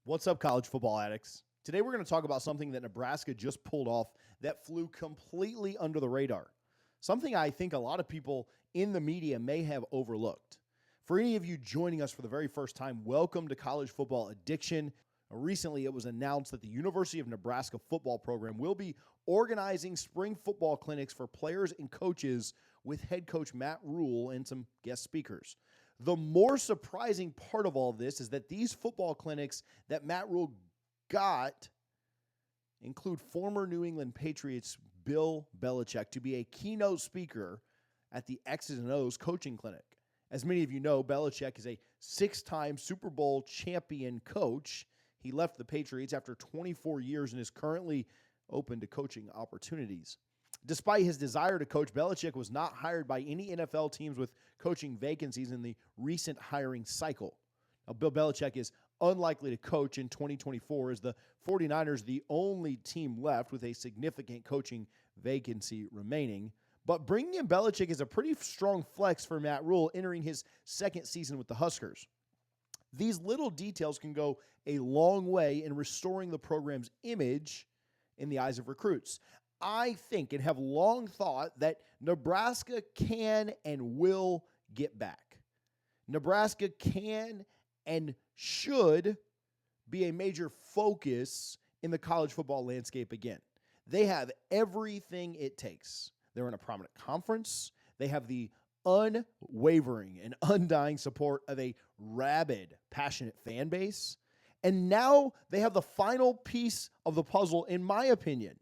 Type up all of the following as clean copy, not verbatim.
What's up, college football addicts? Today we're going to talk about something that Nebraska just pulled off that flew completely under the radar. Something I think a lot of people in the media may have overlooked. For any of you joining us for the very first time, welcome to College Football Addiction. Recently, it was announced that the University of Nebraska football program will be organizing spring football clinics for players and coaches with head coach Matt Rhule and some guest speakers. The more surprising part of all this is that these football clinics that Matt Rhule got include former New England Patriots Bill Belichick to be a keynote speaker at the X's and O's coaching clinic. As many of you know, Belichick is a six-time Super Bowl champion coach. He left the Patriots after 24 years and is currently open to coaching opportunities. Despite his desire to coach, Belichick was not hired by any NFL teams with coaching vacancies in the recent hiring cycle. Now, Bill Belichick is unlikely to coach in 2024 as the 49ers are the only team left with a significant coaching vacancy remaining. But bringing in Belichick is a pretty strong flex for Matt Rhule entering his second season with the Huskers. These little details can go a long way in restoring the program's image in the eyes of recruits. I think and have long thought that Nebraska can and will get back. Nebraska can and should be a major focus in the college football landscape again. They have everything it takes. They're in a prominent conference. They have the unwavering and undying support of a rabid, passionate fan base. And now they have the final piece of the puzzle, in my opinion.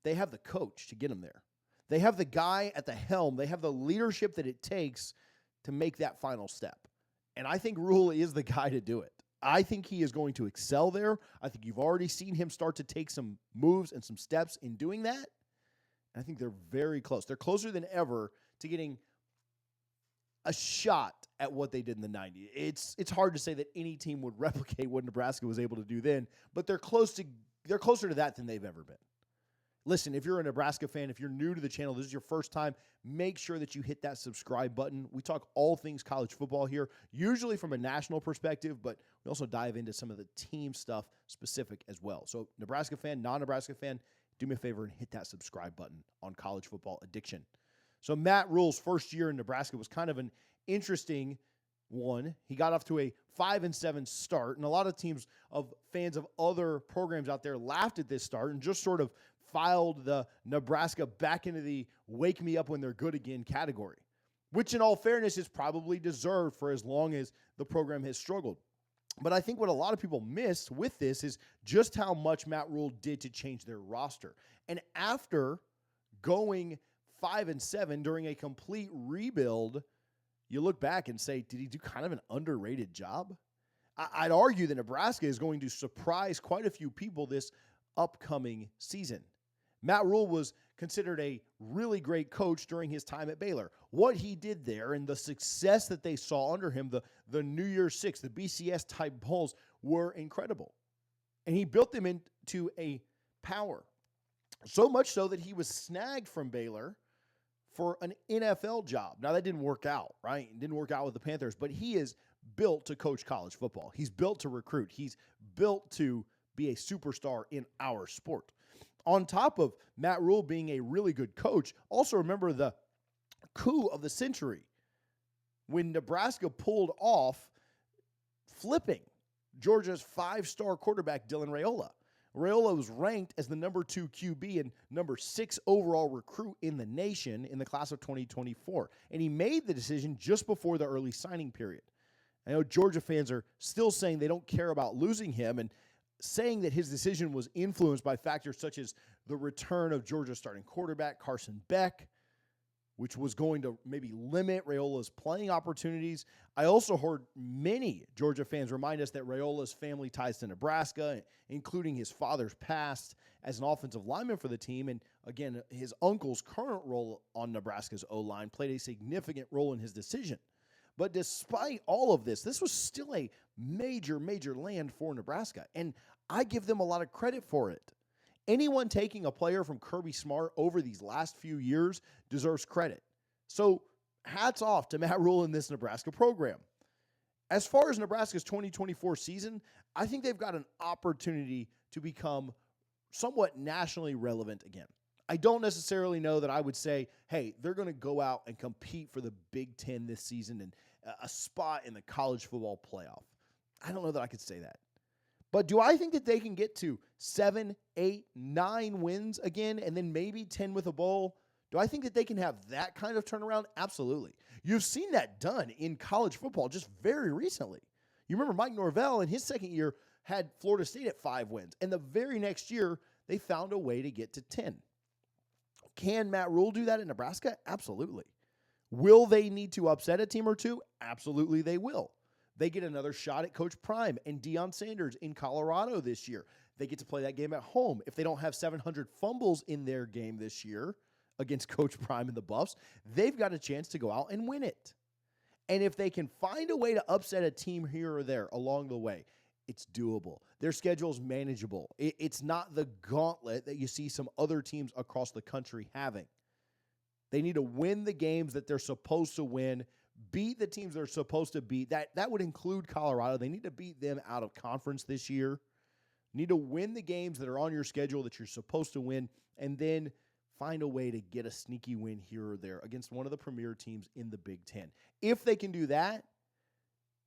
They have the coach to get them there. They have the guy at the helm. They have the leadership that it takes to make that final step. And I think Rhule is the guy to do it. I think he is going to excel there. I think you've already seen him start to take some moves and some steps in doing that. And I think they're very close. They're closer than ever to getting a shot at what they did in the 90s. It's hard to say that any team would replicate what Nebraska was able to do then, but they're closer to that than they've ever been. Listen, if you're a Nebraska fan, if you're new to the channel, this is your first time, make sure that you hit that subscribe button. We talk all things college football here, usually from a national perspective, but we also dive into some of the team stuff specific as well. So Nebraska fan, non-Nebraska fan, do me a favor and hit that subscribe button on College Football Addiction. So Matt Rhule's first year in Nebraska was kind of an interesting one. He got off to a 5-7 start, and a lot of fans of other programs out there laughed at this start and just sort of filed the Nebraska back into the wake me up when they're good again category, which in all fairness is probably deserved for as long as the program has struggled. But I think what a lot of people miss with this is just how much Matt Rhule did to change their roster. And after going 5-7 during a complete rebuild, you look back and say, did he do kind of an underrated job? I'd argue that Nebraska is going to surprise quite a few people this upcoming season. Matt Rhule was considered a really great coach during his time at Baylor. What he did there and the success that they saw under him, the New Year's Six, the BCS type bowls were incredible. And he built them into a power. So much so that he was snagged from Baylor for an NFL job. Now, that didn't work out, right? It didn't work out with the Panthers, but he is built to coach college football. He's built to recruit. He's built to be a superstar in our sport. On top of Matt Rhule being a really good coach, also remember the coup of the century when Nebraska pulled off flipping Georgia's 5-star quarterback, Dylan Rhule. Rhule was ranked as the number 2 QB and number 6 overall recruit in the nation in the class of 2024. And he made the decision just before the early signing period. I know Georgia fans are still saying they don't care about losing him and saying that his decision was influenced by factors such as the return of Georgia's starting quarterback, Carson Beck, which was going to maybe limit Rhule's playing opportunities. I also heard many Georgia fans remind us that Rhule's family ties to Nebraska, including his father's past as an offensive lineman for the team. And again, his uncle's current role on Nebraska's O-line played a significant role in his decision. But despite all of this was still a major, major land for Nebraska. And I give them a lot of credit for it. Anyone taking a player from Kirby Smart over these last few years deserves credit. So hats off to Matt Rhule in this Nebraska program. As far as Nebraska's 2024 season, I think they've got an opportunity to become somewhat nationally relevant again. I don't necessarily know that I would say, hey, they're going to go out and compete for the Big Ten this season and a spot in the college football playoff. I don't know that I could say that. But do I think that they can get to 7, 8, 9 wins again and then maybe 10 with a bowl? Do I think that they can have that kind of turnaround? Absolutely. You've seen that done in college football just very recently. You remember Mike Norvell in his second year had Florida State at 5 wins. And the very next year, they found a way to get to 10. Can Matt Rhule do that in Nebraska? Absolutely. Will they need to upset a team or two? Absolutely they will. They get another shot at Coach Prime and Deion Sanders in Colorado this year. They get to play that game at home. If they don't have 700 fumbles in their game this year against Coach Prime and the Buffs, they've got a chance to go out and win it. And if they can find a way to upset a team here or there along the way, it's doable. Their schedule's manageable. It's not the gauntlet that you see some other teams across the country having. They need to win the games that they're supposed to win, beat the teams they're supposed to beat. That would include Colorado. They need to beat them out of conference this year. Need to win the games that are on your schedule that you're supposed to win, and then find a way to get a sneaky win here or there against one of the premier teams in the Big Ten. If they can do that,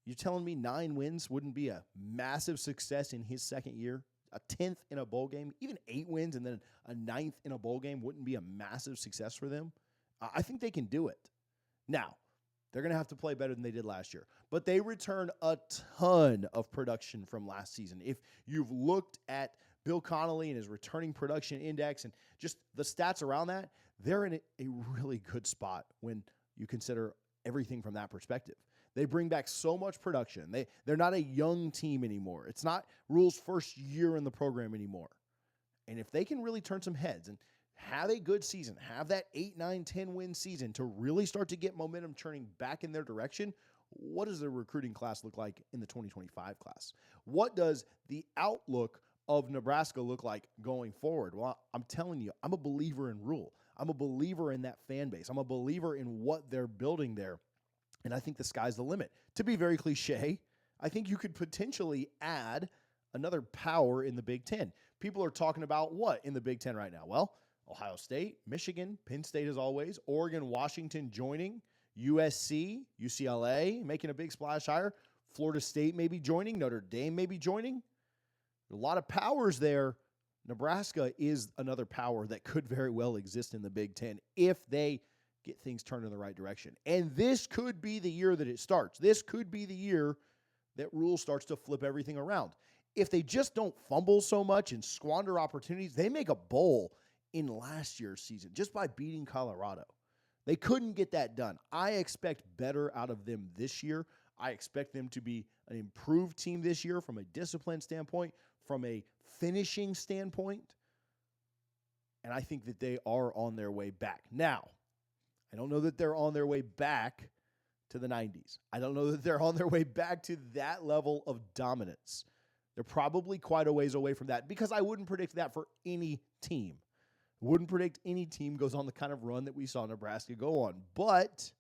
you're telling me 9 wins wouldn't be a massive success in his second year? A 10th in a bowl game, even 8 wins and then a 9th in a bowl game wouldn't be a massive success for them? I think they can do it. Now, they're going to have to play better than they did last year. But they return a ton of production from last season. If you've looked at Bill Connolly and his returning production index and just the stats around that, they're in a really good spot when you consider everything from that perspective. They bring back so much production. They're not a young team anymore. It's not Rhule's first year in the program anymore. And if they can really turn some heads and have a good season, have that 8, 9, 10 win season to really start to get momentum turning back in their direction, what does the recruiting class look like in the 2025 class? What does the outlook of Nebraska look like going forward? Well, I'm telling you, I'm a believer in Rhule. I'm a believer in that fan base. I'm a believer in what they're building there. And I think the sky's the limit. To be very cliche, I think you could potentially add another power in the Big Ten. People are talking about what in the Big Ten right now? Well, Ohio State, Michigan, Penn State as always, Oregon, Washington joining, USC, UCLA making a big splash higher, Florida State maybe joining, Notre Dame maybe joining. A lot of powers there. Nebraska is another power that could very well exist in the Big Ten if they get things turned in the right direction. And this could be the year that it starts. This could be the year that Rhule starts to flip everything around. If they just don't fumble so much and squander opportunities, they make a bowl in last year's season just by beating Colorado. They couldn't get that done. I expect better out of them this year. I expect them to be an improved team this year from a discipline standpoint, from a finishing standpoint. And I think that they are on their way back. Now, I don't know that they're on their way back to the 90s. I don't know that they're on their way back to that level of dominance. They're probably quite a ways away from that because I wouldn't predict that for any team. Wouldn't predict any team goes on the kind of run that we saw Nebraska go on. But,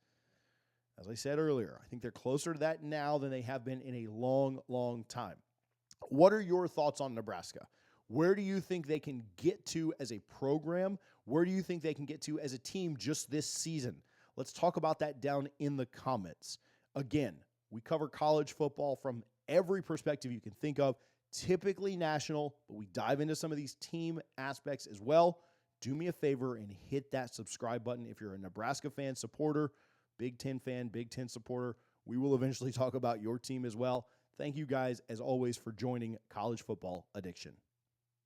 as I said earlier, I think they're closer to that now than they have been in a long, long time. What are your thoughts on Nebraska? Where do you think they can get to as a program? Where do you think they can get to as a team just this season? Let's talk about that down in the comments. Again, we cover college football from every perspective you can think of, typically national, but we dive into some of these team aspects as well. Do me a favor and hit that subscribe button if you're a Nebraska fan, supporter, Big Ten fan, Big Ten supporter. We will eventually talk about your team as well. Thank you guys, as always, for joining College Football Addiction.